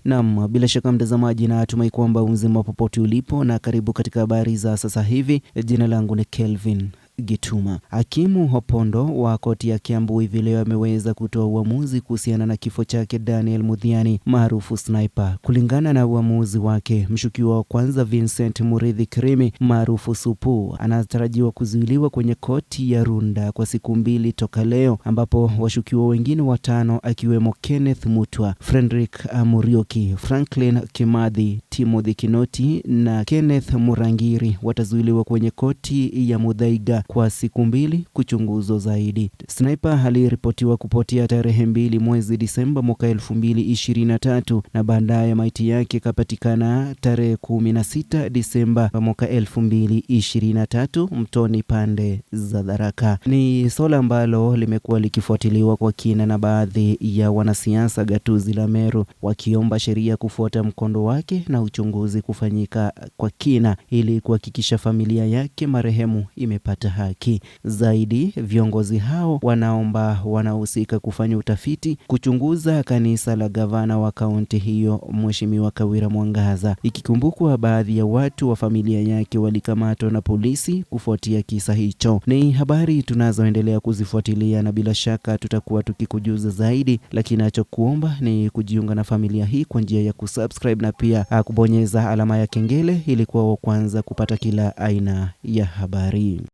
Naam, bila shaka mtazamaji, na natumai kwamba mzima popote ulipo, na karibu katika habari za sasa hivi. Jina langu ni Kelvin Gituma. Hakimu Opondo wa koti ya Kiambu hivi leo ameweza kutoa uamuzi kuhusiana na kifo chake Daniel Muthiani maarufu Sniper. Kulingana na uamuzi wake, mshukiwa wa kwanza Vincent Murithi Kirimi maarufu Supu anatarajiwa kuzuiliwa kwenye koti ya Runda kwa siku 2 toka leo, ambapo washukiwa wengine 5 akiwemo Kenneth Mutwa, Frederick Murioki, Franklin Kimathi, Timothy Kinoti na Kenneth Murangiri watazuiliwa kwenye koti ya Muthaiga kwa siku 2 kuchunguzwa zaidi. Sniper aliripotiwa kupotea tarehe 2 mwezi Disemba mwaka 2023 na baadaye maiti yake kapatikana tarehe 16 Disemba mwaka 2023 mtoni pande za Tharaka. Ni swala ambalo limekuwa likifuatiliwa kwa kina na baadhi ya wanasiasa gatuzi la Meru, wakiomba sheria kufuata mkondo wake na uchunguzi kufanyika kwa kina ili kuhakikisha familia yake marehemu imepata haki. Zaidi, viongozi hao wanaomba wanahusika kufanya utafiti kuchunguza kanisa la gavana wa kaunti hiyo Mheshimiwa Kawira Mwangaza, ikikumbukwa baadhi ya watu wa familia yake walikamatwa na polisi kufuatia kisa hicho. Ni habari tunazoendelea kuzifuatilia na bila shaka tutakuwa tukikujuza zaidi, lakini nachokuomba ni kujiunga na familia hii kwa njia ya kusubscribe na pia kubonyeza alama ya kengele ili kuwa wa kwanza kupata kila aina ya habari.